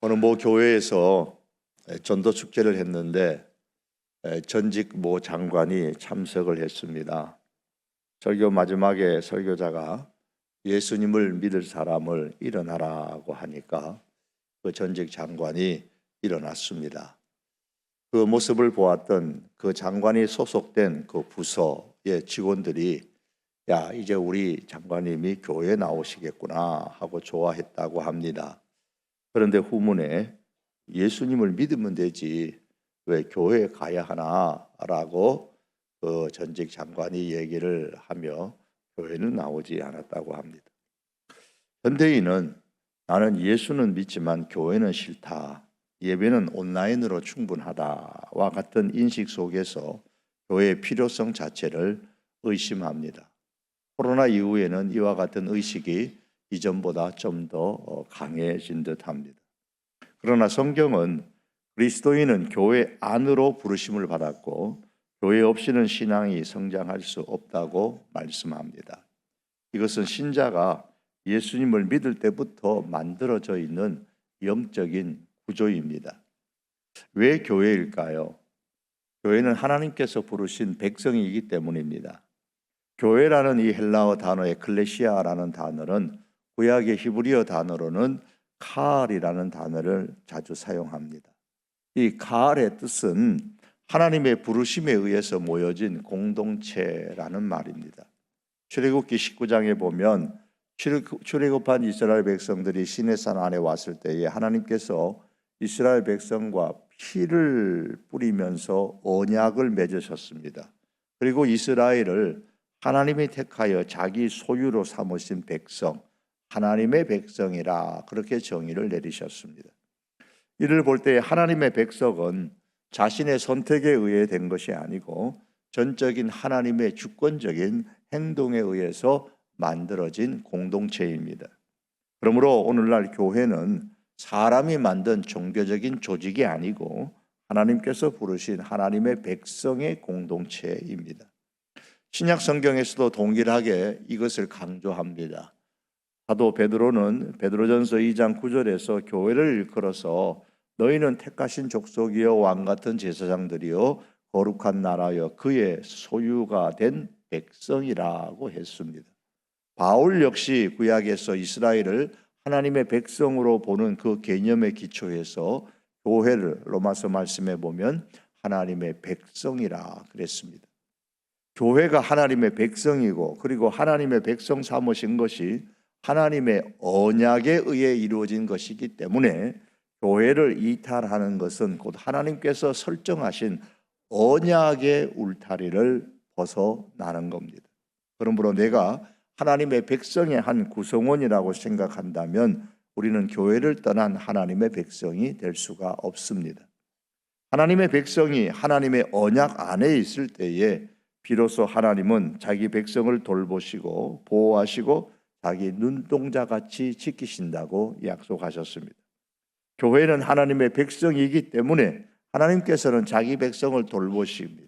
어느 모 교회에서 전도 축제를 했는데 전직 모 장관이 참석을 했습니다. 설교 마지막에 설교자가 예수님을 믿을 사람을 일어나라고 하니까 그 전직 장관이 일어났습니다. 그 모습을 보았던 그 장관이 소속된 그 부서의 직원들이 야, 이제 우리 장관님이 교회에 나오시겠구나 하고 좋아했다고 합니다. 그런데 후문에 예수님을 믿으면 되지 왜 교회에 가야 하나라고 그 전직 장관이 얘기를 하며 교회는 나오지 않았다고 합니다. 현대인은 나는 예수는 믿지만 교회는 싫다, 예배는 온라인으로 충분하다와 같은 인식 속에서 교회의 필요성 자체를 의심합니다. 코로나 이후에는 이와 같은 의식이 이전보다 좀 더 강해진 듯합니다. 그러나 성경은 그리스도인은 교회 안으로 부르심을 받았고 교회 없이는 신앙이 성장할 수 없다고 말씀합니다. 이것은 신자가 예수님을 믿을 때부터 만들어져 있는 영적인 구조입니다. 왜 교회일까요? 교회는 하나님께서 부르신 백성이기 때문입니다. 교회라는 이 헬라어 단어 에클레시아라는 단어는 구약의 히브리어 단어로는 카알이라는 단어를 자주 사용합니다. 이 카알의 뜻은 하나님의 부르심에 의해서 모여진 공동체라는 말입니다. 출애굽기 19장에 보면 출애굽한 이스라엘 백성들이 시내산 안에 왔을 때에 하나님께서 이스라엘 백성과 피를 뿌리면서 언약을 맺으셨습니다. 그리고 이스라엘을 하나님이 택하여 자기 소유로 삼으신 백성, 하나님의 백성이라 그렇게 정의를 내리셨습니다. 이를 볼 때 하나님의 백성은 자신의 선택에 의해 된 것이 아니고 전적인 하나님의 주권적인 행동에 의해서 만들어진 공동체입니다. 그러므로 오늘날 교회는 사람이 만든 종교적인 조직이 아니고 하나님께서 부르신 하나님의 백성의 공동체입니다. 신약 성경에서도 동일하게 이것을 강조합니다. 사도 베드로는 베드로전서 2장 9절에서 교회를 일컬어서 너희는 택하신 족속이요 왕같은 제사장들이요 거룩한 나라여 그의 소유가 된 백성이라고 했습니다. 바울 역시 구약에서 이스라엘을 하나님의 백성으로 보는 그 개념의 기초에서 교회를 로마서 말씀에 보면 하나님의 백성이라 그랬습니다. 교회가 하나님의 백성이고 그리고 하나님의 백성 삼으신 것이 하나님의 언약에 의해 이루어진 것이기 때문에 교회를 이탈하는 것은 곧 하나님께서 설정하신 언약의 울타리를 벗어나는 겁니다. 그러므로 내가 하나님의 백성의 한 구성원이라고 생각한다면 우리는 교회를 떠난 하나님의 백성이 될 수가 없습니다. 하나님의 백성이 하나님의 언약 안에 있을 때에 비로소 하나님은 자기 백성을 돌보시고 보호하시고 자기 눈동자같이 지키신다고 약속하셨습니다. 교회는 하나님의 백성이기 때문에 하나님께서는 자기 백성을 돌보십니다.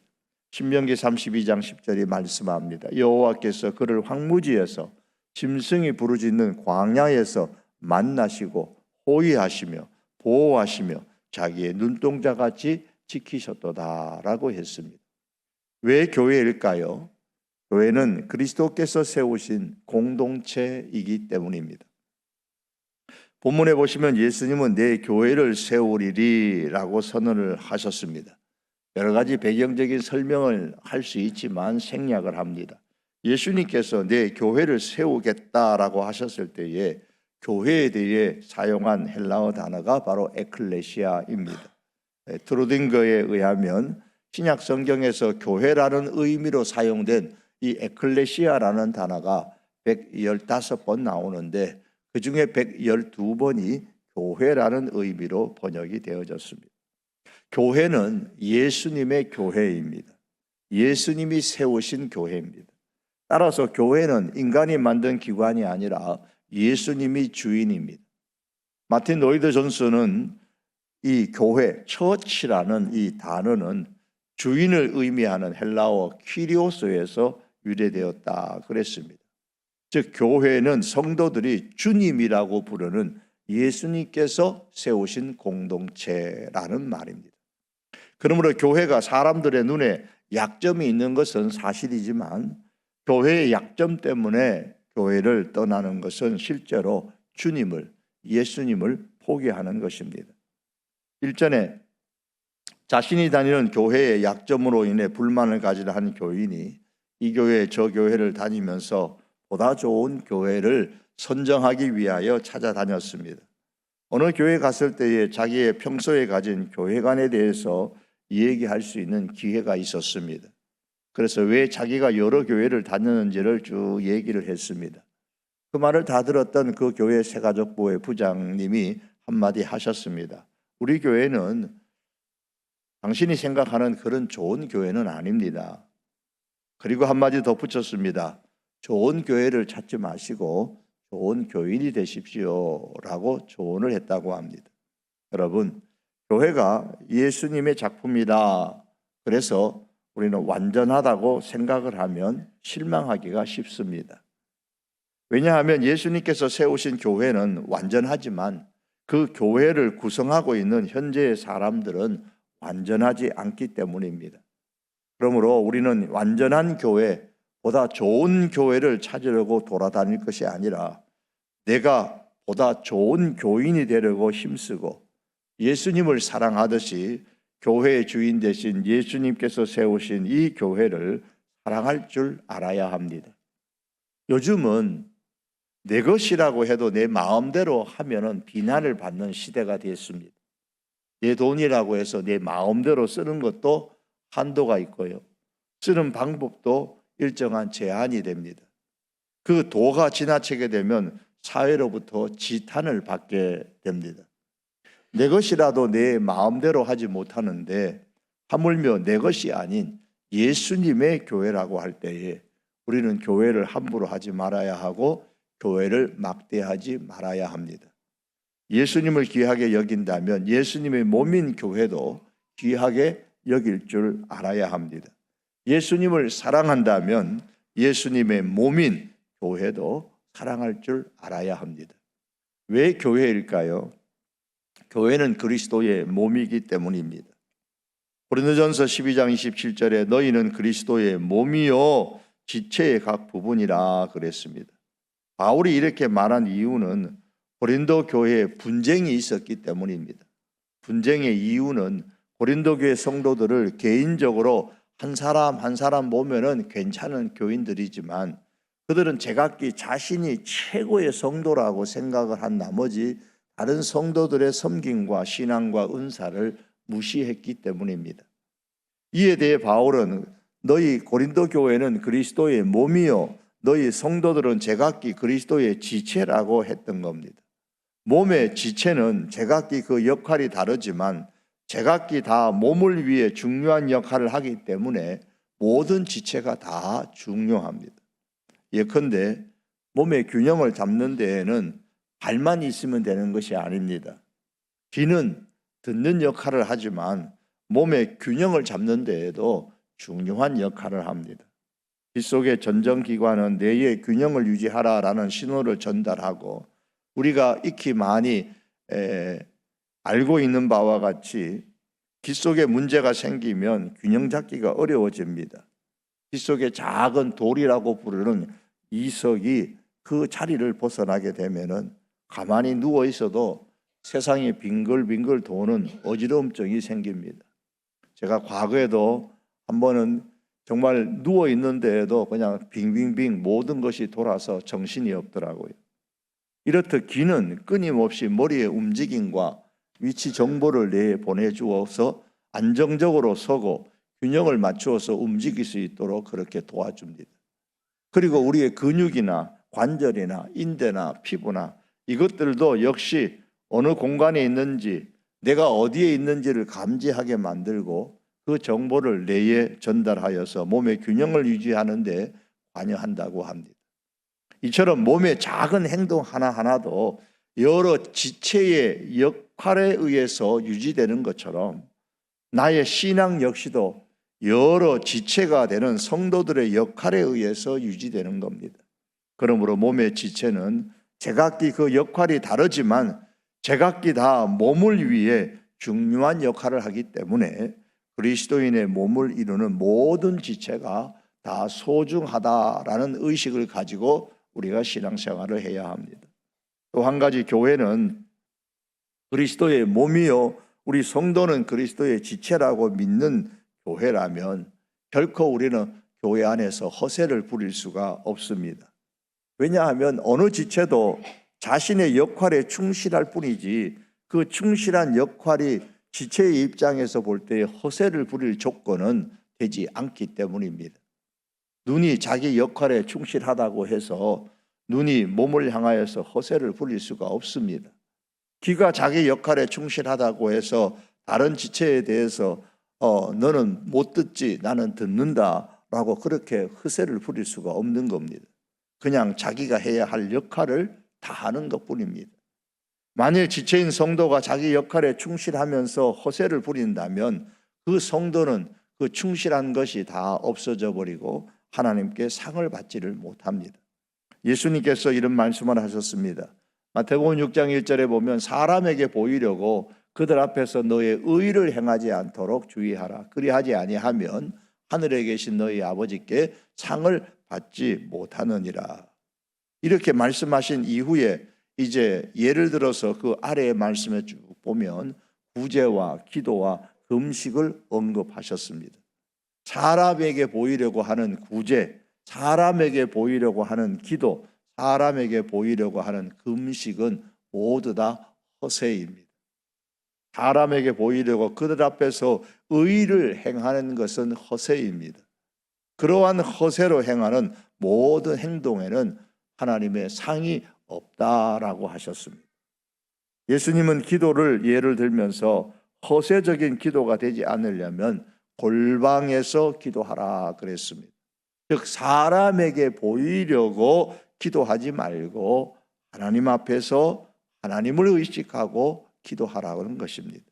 신명기 32장 10절이 말씀합니다. 여호와께서 그를 황무지에서 짐승이 부르짖는 광야에서 만나시고 호위하시며 보호하시며 자기의 눈동자같이 지키셨도다라고 했습니다. 왜 교회일까요? 교회는 그리스도께서 세우신 공동체이기 때문입니다. 본문에 보시면 예수님은 내 교회를 세우리라고 선언을 하셨습니다. 여러 가지 배경적인 설명을 할 수 있지만 생략을 합니다. 예수님께서 내 교회를 세우겠다라고 하셨을 때에 교회에 대해 사용한 헬라어 단어가 바로 에클레시아입니다. 트루딩거에 의하면 신약 성경에서 교회라는 의미로 사용된 이 에클레시아라는 단어가 115번 나오는데 그 중에 112번이 교회라는 의미로 번역이 되어졌습니다. 교회는 예수님의 교회입니다. 예수님이 세우신 교회입니다. 따라서 교회는 인간이 만든 기관이 아니라 예수님이 주인입니다. 마틴 로이드 존슨은 이 교회, 처치라는 이 단어는 주인을 의미하는 헬라어 퀴리오스에서 유래되었다 그랬습니다. 즉 교회는 성도들이 주님이라고 부르는 예수님께서 세우신 공동체라는 말입니다. 그러므로 교회가 사람들의 눈에 약점이 있는 것은 사실이지만 교회의 약점 때문에 교회를 떠나는 것은 실제로 예수님을 포기하는 것입니다. 일전에 자신이 다니는 교회의 약점으로 인해 불만을 가지려 한 교인이 이 교회 저 교회를 다니면서 보다 좋은 교회를 선정하기 위하여 찾아다녔습니다. 어느 교회 갔을 때에 자기의 평소에 가진 교회관에 대해서 얘기할 수 있는 기회가 있었습니다. 그래서 왜 자기가 여러 교회를 다녔는지를 쭉 얘기를 했습니다. 그 말을 다 들었던 그 교회 새가족부의 부장님이 한마디 하셨습니다. 우리 교회는 당신이 생각하는 그런 좋은 교회는 아닙니다. 그리고 한마디 덧붙였습니다. 좋은 교회를 찾지 마시고 좋은 교인이 되십시오 라고 조언을 했다고 합니다. 여러분, 교회가 예수님의 작품이다. 그래서 우리는 완전하다고 생각을 하면 실망하기가 쉽습니다. 왜냐하면 예수님께서 세우신 교회는 완전하지만 그 교회를 구성하고 있는 현재의 사람들은 완전하지 않기 때문입니다. 그러므로 우리는 완전한 교회, 보다 좋은 교회를 찾으려고 돌아다닐 것이 아니라 내가 보다 좋은 교인이 되려고 힘쓰고 예수님을 사랑하듯이 교회의 주인 되신 예수님께서 세우신 이 교회를 사랑할 줄 알아야 합니다. 요즘은 내 것이라고 해도 내 마음대로 하면은 비난을 받는 시대가 됐습니다. 내 돈이라고 해서 내 마음대로 쓰는 것도 한도가 있고요. 쓰는 방법도 일정한 제한이 됩니다. 그 도가 지나치게 되면 사회로부터 지탄을 받게 됩니다. 내 것이라도 내 마음대로 하지 못하는데 하물며 내 것이 아닌 예수님의 교회라고 할 때에 우리는 교회를 함부로 하지 말아야 하고 교회를 막대하지 말아야 합니다. 예수님을 귀하게 여긴다면 예수님의 몸인 교회도 귀하게 여길 줄 알아야 합니다. 예수님을 사랑한다면 예수님의 몸인 교회도 사랑할 줄 알아야 합니다. 왜 교회일까요? 교회는 그리스도의 몸이기 때문입니다. 고린도전서 12장 27절에 너희는 그리스도의 몸이요 지체의 각 부분이라 그랬습니다. 바울이 이렇게 말한 이유는 고린도 교회에 분쟁이 있었기 때문입니다. 분쟁의 이유는 고린도 교회 성도들을 개인적으로 한 사람 한 사람 보면은 괜찮은 교인들이지만 그들은 제각기 자신이 최고의 성도라고 생각을 한 나머지 다른 성도들의 섬김과 신앙과 은사를 무시했기 때문입니다. 이에 대해 바울은 너희 고린도 교회는 그리스도의 몸이요 너희 성도들은 제각기 그리스도의 지체라고 했던 겁니다. 몸의 지체는 제각기 그 역할이 다르지만 제각기 다 몸을 위해 중요한 역할을 하기 때문에 모든 지체가 다 중요합니다. 예컨대 몸의 균형을 잡는 데에는 발만 있으면 되는 것이 아닙니다. 귀는 듣는 역할을 하지만 몸의 균형을 잡는 데에도 중요한 역할을 합니다. 귀 속의 전정기관은 뇌의 균형을 유지하라라는 신호를 전달하고 우리가 익히 많이 알고 있는 바와 같이 귀 속에 문제가 생기면 균형 잡기가 어려워집니다. 귀 속에 작은 돌이라고 부르는 이석이 그 자리를 벗어나게 되면은 가만히 누워 있어도 세상이 빙글빙글 도는 어지러움증이 생깁니다. 제가 과거에도 한 번은 정말 누워 있는데도 그냥 빙빙빙 모든 것이 돌아서 정신이 없더라고요. 이렇듯 귀는 끊임없이 머리의 움직임과 위치 정보를 뇌에 보내주어서 안정적으로 서고 균형을 맞추어서 움직일 수 있도록 그렇게 도와줍니다. 그리고 우리의 근육이나 관절이나 인대나 피부나 이것들도 역시 어느 공간에 있는지 내가 어디에 있는지를 감지하게 만들고 그 정보를 뇌에 전달하여서 몸의 균형을 유지하는 데 관여한다고 합니다. 이처럼 몸의 작은 행동 하나하나도 여러 지체의 역할에 의해서 유지되는 것처럼 나의 신앙 역시도 여러 지체가 되는 성도들의 역할에 의해서 유지되는 겁니다. 그러므로 몸의 지체는 제각기 그 역할이 다르지만 제각기 다 몸을 위해 중요한 역할을 하기 때문에 그리스도인의 몸을 이루는 모든 지체가 다 소중하다라는 의식을 가지고 우리가 신앙생활을 해야 합니다. 또 한 가지, 교회는 그리스도의 몸이요 우리 성도는 그리스도의 지체라고 믿는 교회라면 결코 우리는 교회 안에서 허세를 부릴 수가 없습니다. 왜냐하면 어느 지체도 자신의 역할에 충실할 뿐이지 그 충실한 역할이 지체의 입장에서 볼 때 허세를 부릴 조건은 되지 않기 때문입니다. 눈이 자기 역할에 충실하다고 해서 눈이 몸을 향하여서 허세를 부릴 수가 없습니다. 귀가 자기 역할에 충실하다고 해서 다른 지체에 대해서 너는 못 듣지 나는 듣는다라고 그렇게 허세를 부릴 수가 없는 겁니다. 그냥 자기가 해야 할 역할을 다 하는 것뿐입니다. 만일 지체인 성도가 자기 역할에 충실하면서 허세를 부린다면 그 성도는 그 충실한 것이 다 없어져 버리고 하나님께 상을 받지를 못합니다. 예수님께서 이런 말씀을 하셨습니다. 마태복음 6장 1절에 보면 사람에게 보이려고 그들 앞에서 너의 의를 행하지 않도록 주의하라. 그리하지 아니하면 하늘에 계신 너희 아버지께 상을 받지 못하느니라. 이렇게 말씀하신 이후에 이제 예를 들어서 그 아래의 말씀에 쭉 보면 구제와 기도와 금식을 언급하셨습니다. 사람에게 보이려고 하는 구제, 사람에게 보이려고 하는 기도, 사람에게 보이려고 하는 금식은 모두 다 허세입니다. 사람에게 보이려고 그들 앞에서 의를 행하는 것은 허세입니다. 그러한 허세로 행하는 모든 행동에는 하나님의 상이 없다라고 하셨습니다. 예수님은 기도를 예를 들면서 허세적인 기도가 되지 않으려면 골방에서 기도하라 그랬습니다. 즉 사람에게 보이려고 기도하지 말고 하나님 앞에서 하나님을 의식하고 기도하라는 것입니다.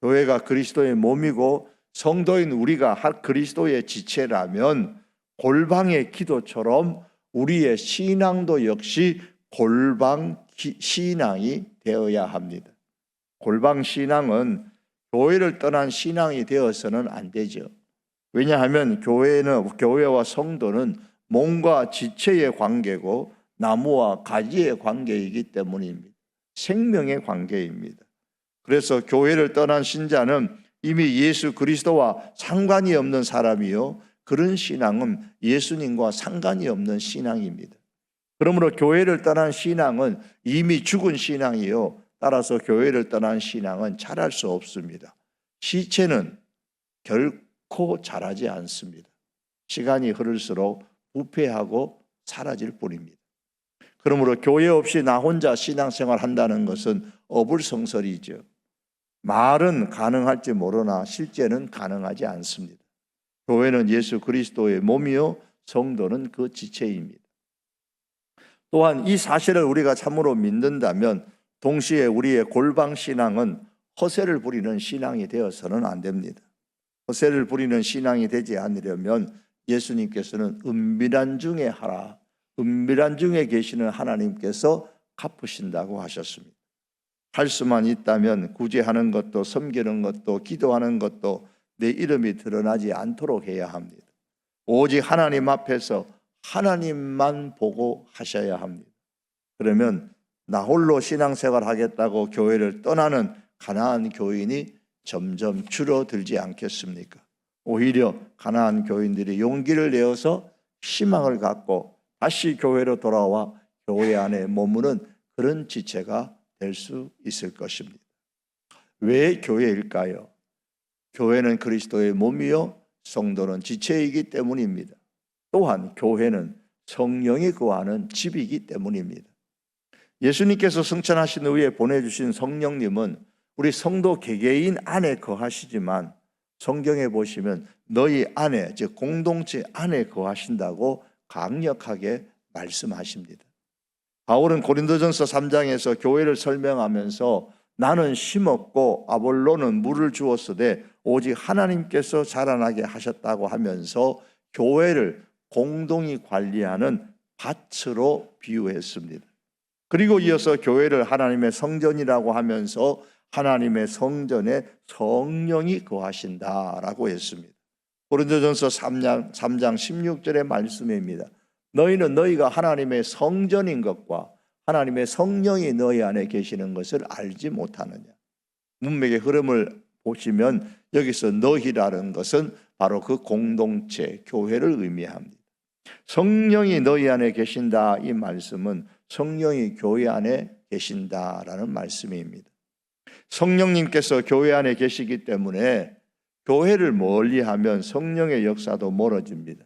교회가 그리스도의 몸이고 성도인 우리가 그리스도의 지체라면 골방의 기도처럼 우리의 신앙도 역시 골방 신앙이 되어야 합니다. 골방 신앙은 교회를 떠난 신앙이 되어서는 안 되죠. 왜냐하면 교회와 성도는 몸과 지체의 관계고 나무와 가지의 관계이기 때문입니다. 생명의 관계입니다. 그래서 교회를 떠난 신자는 이미 예수 그리스도와 상관이 없는 사람이요, 그런 신앙은 예수님과 상관이 없는 신앙입니다. 그러므로 교회를 떠난 신앙은 이미 죽은 신앙이요, 따라서 교회를 떠난 신앙은 자랄 수 없습니다. 시체는 결코 자라지 않습니다. 시간이 흐를수록 부패하고 사라질 뿐입니다. 그러므로 교회 없이 나 혼자 신앙생활 한다는 것은 어불성설이죠. 말은 가능할지 모르나 실제는 가능하지 않습니다. 교회는 예수 그리스도의 몸이요 성도는 그 지체입니다. 또한 이 사실을 우리가 참으로 믿는다면 동시에 우리의 골방 신앙은 허세를 부리는 신앙이 되어서는 안 됩니다. 허세를 부리는 신앙이 되지 않으려면 예수님께서는 은밀한 중에 하라, 은밀한 중에 계시는 하나님께서 갚으신다고 하셨습니다. 할 수만 있다면 구제하는 것도 섬기는 것도 기도하는 것도 내 이름이 드러나지 않도록 해야 합니다. 오직 하나님 앞에서 하나님만 보고 하셔야 합니다. 그러면 나 홀로 신앙생활 하겠다고 교회를 떠나는 가난한 교인이 점점 줄어들지 않겠습니까? 오히려 가난한 교인들이 용기를 내어서 희망을 갖고 다시 교회로 돌아와 교회 안에 머무는 그런 지체가 될 수 있을 것입니다. 왜 교회일까요? 교회는 그리스도의 몸이요 성도는 지체이기 때문입니다. 또한 교회는 성령이 거하는 집이기 때문입니다. 예수님께서 승천하신 후에 보내주신 성령님은 우리 성도 개개인 안에 거하시지만 성경에 보시면 너희 안에, 즉 공동체 안에 거하신다고 강력하게 말씀하십니다. 바울은 고린도전서 3장에서 교회를 설명하면서 나는 심었고 아볼로는 물을 주었으되 오직 하나님께서 자라나게 하셨다고 하면서 교회를 공동이 관리하는 밭으로 비유했습니다. 그리고 이어서 교회를 하나님의 성전이라고 하면서 하나님의 성전에 성령이 거하신다라고 했습니다. 고린도전서 3장 16절의 말씀입니다. 너희는 너희가 하나님의 성전인 것과 하나님의 성령이 너희 안에 계시는 것을 알지 못하느냐. 문맥의 흐름을 보시면 여기서 너희라는 것은 바로 그 공동체, 교회를 의미합니다. 성령이 너희 안에 계신다, 이 말씀은 성령이 교회 안에 계신다라는 말씀입니다. 성령님께서 교회 안에 계시기 때문에 교회를 멀리하면 성령의 역사도 멀어집니다.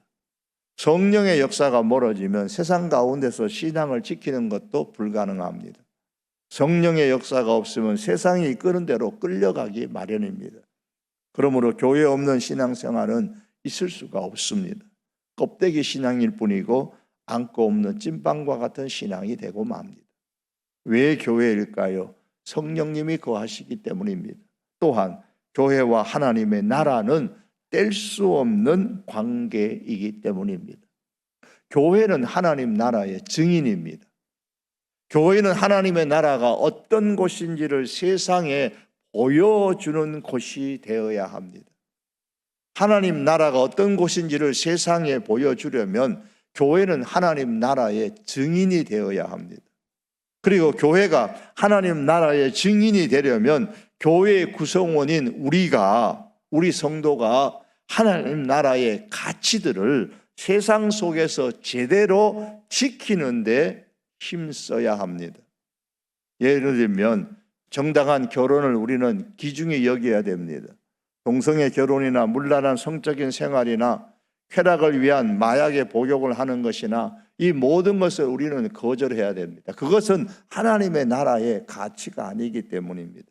성령의 역사가 멀어지면 세상 가운데서 신앙을 지키는 것도 불가능합니다. 성령의 역사가 없으면 세상이 이끄는 대로 끌려가기 마련입니다. 그러므로 교회 없는 신앙생활은 있을 수가 없습니다. 껍데기 신앙일 뿐이고 안고 없는 찐빵과 같은 신앙이 되고 맙니다. 왜 교회일까요? 성령님이 거하시기 때문입니다. 또한 교회와 하나님의 나라는 뗄 수 없는 관계이기 때문입니다. 교회는 하나님 나라의 증인입니다. 교회는 하나님의 나라가 어떤 곳인지를 세상에 보여주는 곳이 되어야 합니다. 하나님 나라가 어떤 곳인지를 세상에 보여주려면 교회는 하나님 나라의 증인이 되어야 합니다. 그리고 교회가 하나님 나라의 증인이 되려면 교회의 구성원인 우리 성도가 하나님 나라의 가치들을 세상 속에서 제대로 지키는 데 힘써야 합니다. 예를 들면 정당한 결혼을 우리는 귀중히 여겨야 됩니다. 동성애 결혼이나 문란한 성적인 생활이나 쾌락을 위한 마약의 복용을 하는 것이나 이 모든 것을 우리는 거절해야 됩니다. 그것은 하나님의 나라의 가치가 아니기 때문입니다.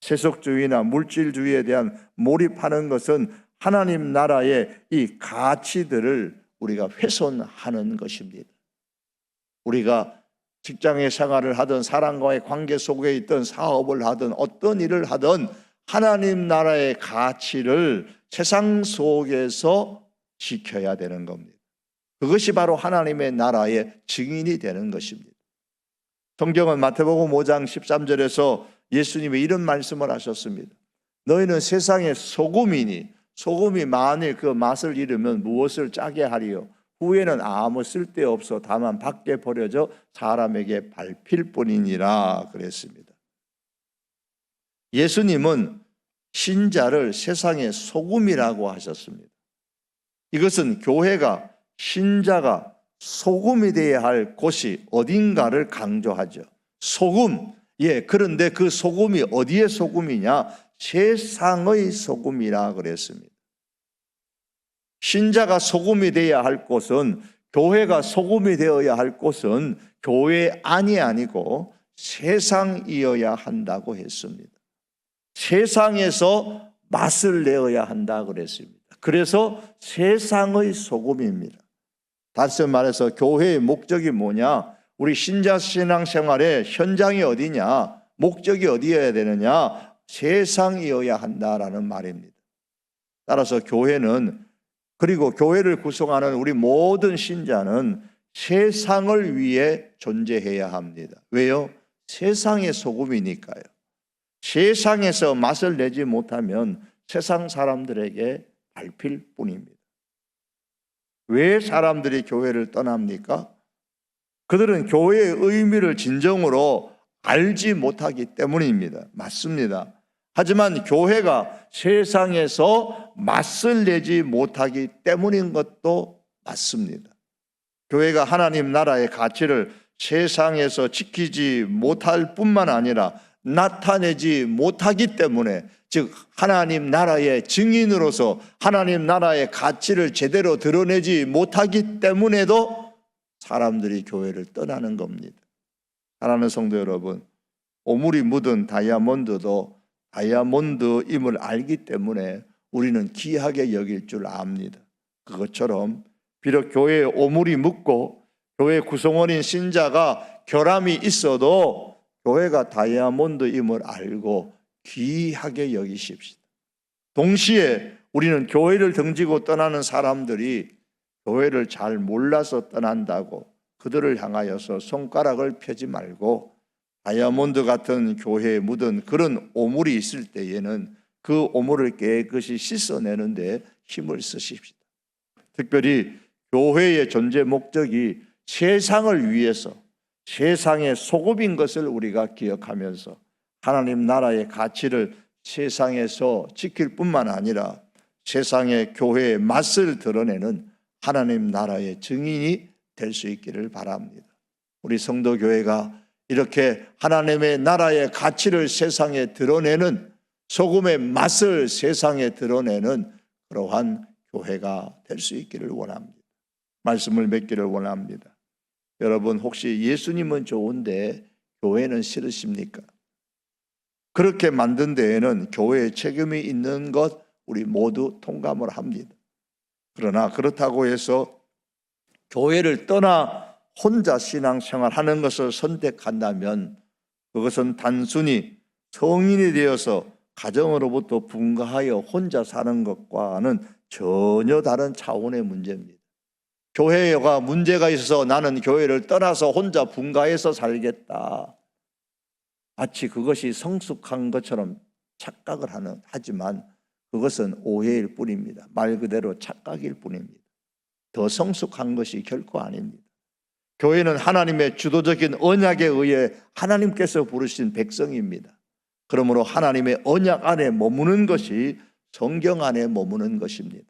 세속주의나 물질주의에 대한 몰입하는 것은 하나님 나라의 이 가치들을 우리가 훼손하는 것입니다. 우리가 직장의 생활을 하든 사람과의 관계 속에 있든 사업을 하든 어떤 일을 하든 하나님 나라의 가치를 세상 속에서 지켜야 되는 겁니다. 그것이 바로 하나님의 나라의 증인이 되는 것입니다. 성경은 마태복음 5장 13절에서 예수님이 이런 말씀을 하셨습니다. 너희는 세상의 소금이니 소금이 만일 그 맛을 잃으면 무엇을 짜게 하리요? 후에는 아무 쓸데없어 다만 밖에 버려져 사람에게 밟힐 뿐이니라 그랬습니다. 예수님은 신자를 세상의 소금이라고 하셨습니다. 이것은 교회가 신자가 소금이 되어야 할 곳이 어딘가를 강조하죠. 소금. 그런데 그 소금이 어디의 소금이냐? 세상의 소금이라 그랬습니다. 신자가 소금이 되어야 할 곳은, 교회가 소금이 되어야 할 곳은 교회 안이 아니고 세상이어야 한다고 했습니다. 세상에서 맛을 내어야 한다 그랬습니다. 그래서 세상의 소금입니다. 다시 말해서 교회의 목적이 뭐냐? 우리 신자 신앙생활의 현장이 어디냐? 목적이 어디여야 되느냐? 세상이어야 한다라는 말입니다. 따라서 교회는, 그리고 교회를 구성하는 우리 모든 신자는 세상을 위해 존재해야 합니다. 왜요? 세상의 소금이니까요. 세상에서 맛을 내지 못하면 세상 사람들에게 밟힐 뿐입니다. 왜 사람들이 교회를 떠납니까? 그들은 교회의 의미를 진정으로 알지 못하기 때문입니다. 맞습니다. 하지만 교회가 세상에서 맛을 내지 못하기 때문인 것도 맞습니다. 교회가 하나님 나라의 가치를 세상에서 지키지 못할 뿐만 아니라 나타내지 못하기 때문에, 즉 하나님 나라의 증인으로서 하나님 나라의 가치를 제대로 드러내지 못하기 때문에도 사람들이 교회를 떠나는 겁니다. 사랑하는 성도 여러분, 오물이 묻은 다이아몬드도 다이아몬드임을 알기 때문에 우리는 귀하게 여길 줄 압니다. 그것처럼 비록 교회에 오물이 묻고 교회 구성원인 신자가 결함이 있어도 교회가 다이아몬드임을 알고 귀하게 여기십시다. 동시에 우리는 교회를 등지고 떠나는 사람들이 교회를 잘 몰라서 떠난다고, 그들을 향하여서 손가락을 펴지 말고 다이아몬드 같은 교회에 묻은 그런 오물이 있을 때에는 그 오물을 깨끗이 씻어내는데 힘을 쓰십시다. 특별히 교회의 존재 목적이 세상을 위해서 세상의 소금인 것을 우리가 기억하면서 하나님 나라의 가치를 세상에서 지킬 뿐만 아니라 세상의 교회의 맛을 드러내는 하나님 나라의 증인이 될 수 있기를 바랍니다. 우리 성도교회가 이렇게 하나님의 나라의 가치를 세상에 드러내는 소금의 맛을 세상에 드러내는 그러한 교회가 될 수 있기를 원합니다. 말씀을 맺기를 원합니다. 여러분, 혹시 예수님은 좋은데 교회는 싫으십니까? 그렇게 만든 데에는 교회의 책임이 있는 것 우리 모두 통감을 합니다. 그러나 그렇다고 해서 교회를 떠나 혼자 신앙생활하는 것을 선택한다면 그것은 단순히 성인이 되어서 가정으로부터 분가하여 혼자 사는 것과는 전혀 다른 차원의 문제입니다. 교회가 문제가 있어서 나는 교회를 떠나서 혼자 분가해서 살겠다. 마치 그것이 성숙한 것처럼 착각을 하지만 그것은 오해일 뿐입니다. 말 그대로 착각일 뿐입니다. 더 성숙한 것이 결코 아닙니다. 교회는 하나님의 주도적인 언약에 의해 하나님께서 부르신 백성입니다. 그러므로 하나님의 언약 안에 머무는 것이 성경 안에 머무는 것입니다.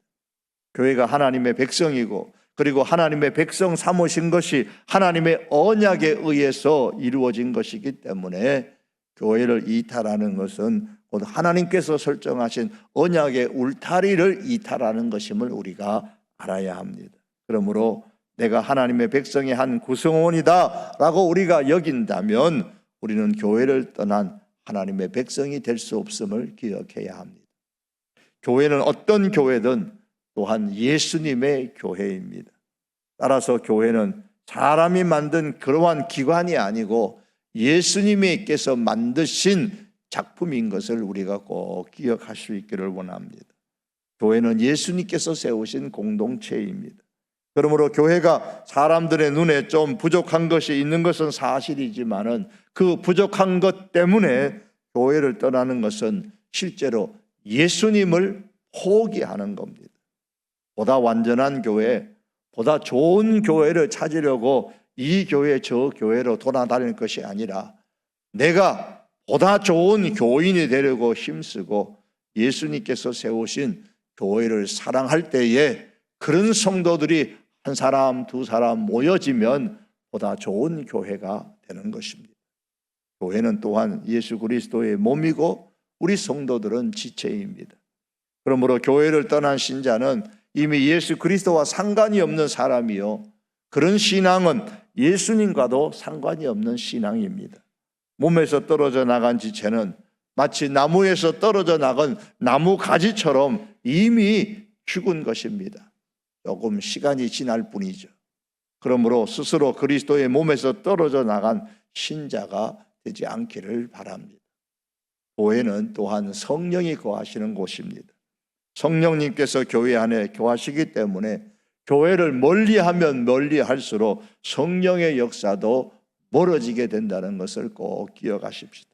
교회가 하나님의 백성이고 그리고 하나님의 백성 삼으신 것이 하나님의 언약에 의해서 이루어진 것이기 때문에 교회를 이탈하는 것은 곧 하나님께서 설정하신 언약의 울타리를 이탈하는 것임을 우리가 알아야 합니다. 그러므로 내가 하나님의 백성의 한 구성원이다 라고 우리가 여긴다면 우리는 교회를 떠난 하나님의 백성이 될 수 없음을 기억해야 합니다. 교회는 어떤 교회든 또한 예수님의 교회입니다. 따라서 교회는 사람이 만든 그러한 기관이 아니고 예수님께서 만드신 작품인 것을 우리가 꼭 기억할 수 있기를 원합니다. 교회는 예수님께서 세우신 공동체입니다. 그러므로 교회가 사람들의 눈에 좀 부족한 것이 있는 것은 사실이지만은 그 부족한 것 때문에 교회를 떠나는 것은 실제로 예수님을 포기하는 겁니다. 보다 완전한 교회, 보다 좋은 교회를 찾으려고 이 교회 저 교회로 돌아다닐 것이 아니라 내가 보다 좋은 교인이 되려고 힘쓰고 예수님께서 세우신 교회를 사랑할 때에 그런 성도들이 한 사람 두 사람 모여지면 보다 좋은 교회가 되는 것입니다. 교회는 또한 예수 그리스도의 몸이고 우리 성도들은 지체입니다. 그러므로 교회를 떠난 신자는 이미 예수 그리스도와 상관이 없는 사람이요, 그런 신앙은 예수님과도 상관이 없는 신앙입니다. 몸에서 떨어져 나간 지체는 마치 나무에서 떨어져 나간 나무 가지처럼 이미 죽은 것입니다. 조금 시간이 지날 뿐이죠. 그러므로 스스로 그리스도의 몸에서 떨어져 나간 신자가 되지 않기를 바랍니다. 교회는 또한 성령이 거하시는 곳입니다. 성령님께서 교회 안에 거하시기 때문에 교회를 멀리하면 멀리할수록 성령의 역사도 멀어지게 된다는 것을 꼭 기억하십시오.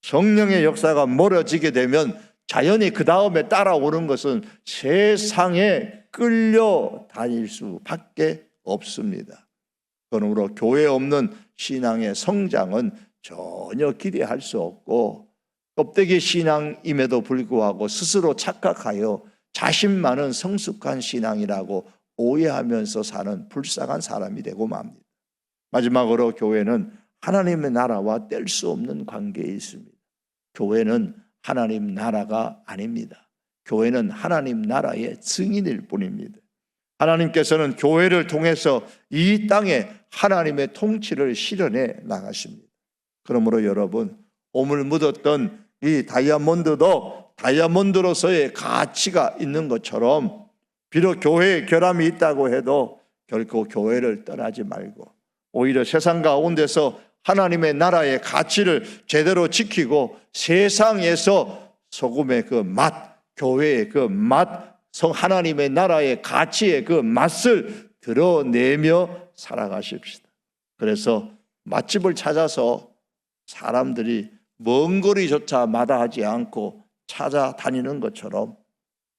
성령의 역사가 멀어지게 되면 자연히 그 다음에 따라오는 것은 세상에 끌려다닐 수밖에 없습니다. 그러므로 교회 없는 신앙의 성장은 전혀 기대할 수 없고 껍데기 신앙임에도 불구하고 스스로 착각하여 자신만은 성숙한 신앙이라고 오해하면서 사는 불쌍한 사람이 되고 맙니다. 마지막으로 교회는 하나님의 나라와 뗄 수 없는 관계에 있습니다. 교회는 하나님 나라가 아닙니다. 교회는 하나님 나라의 증인일 뿐입니다. 하나님께서는 교회를 통해서 이 땅에 하나님의 통치를 실현해 나가십니다. 그러므로 여러분, 오물 묻었던 이 다이아몬드도 다이아몬드로서의 가치가 있는 것처럼 비록 교회에 결함이 있다고 해도 결코 교회를 떠나지 말고 오히려 세상 가운데서 하나님의 나라의 가치를 제대로 지키고 세상에서 소금의 그 맛, 교회의 그 맛, 하나님의 나라의 가치의 그 맛을 드러내며 살아가십시다. 그래서 맛집을 찾아서 사람들이 먼 거리조차 마다하지 않고 찾아다니는 것처럼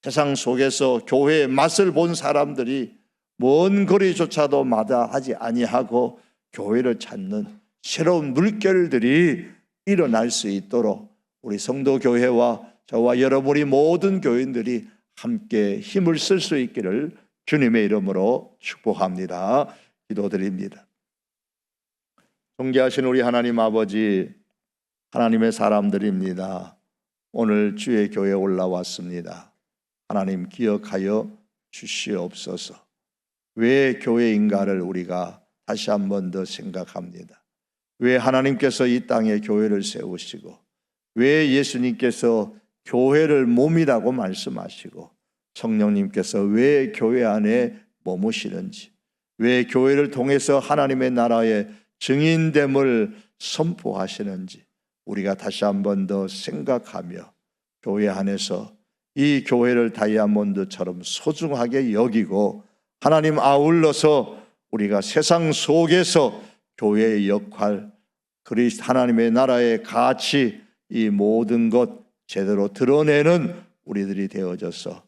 세상 속에서 교회의 맛을 본 사람들이 먼 거리조차도 마다하지 아니하고 교회를 찾는 새로운 물결들이 일어날 수 있도록 우리 성도교회와 저와 여러분이 모든 교인들이 함께 힘을 쓸 수 있기를 주님의 이름으로 축복합니다. 기도드립니다. 존귀하신 우리 하나님 아버지, 하나님의 사람들입니다. 오늘 주의 교회에 올라왔습니다. 하나님 기억하여 주시옵소서. 왜 교회인가를 우리가 다시 한 번 더 생각합니다. 왜 하나님께서 이 땅에 교회를 세우시고, 왜 예수님께서 교회를 몸이라고 말씀하시고, 성령님께서 왜 교회 안에 머무시는지, 왜 교회를 통해서 하나님의 나라의 증인됨을 선포하시는지 우리가 다시 한 번 더 생각하며 교회 안에서 이 교회를 다이아몬드처럼 소중하게 여기고 하나님 아울러서 우리가 세상 속에서 교회의 역할, 그리스도 하나님의 나라의 가치, 이 모든 것 제대로 드러내는 우리들이 되어져서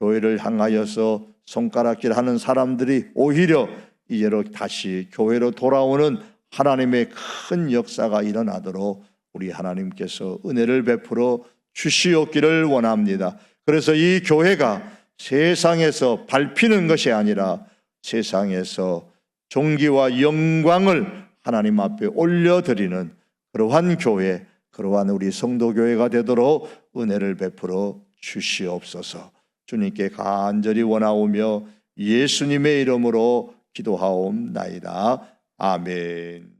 교회를 향하여서 손가락질 하는 사람들이 오히려 이제로 다시 교회로 돌아오는 하나님의 큰 역사가 일어나도록 우리 하나님께서 은혜를 베풀어 주시옵기를 원합니다. 그래서 이 교회가 세상에서 밟히는 것이 아니라 세상에서 존귀와 영광을 하나님 앞에 올려드리는 그러한 교회, 그러한 우리 성도교회가 되도록 은혜를 베풀어 주시옵소서. 주님께 간절히 원하오며 예수님의 이름으로 기도하옵나이다. 아멘.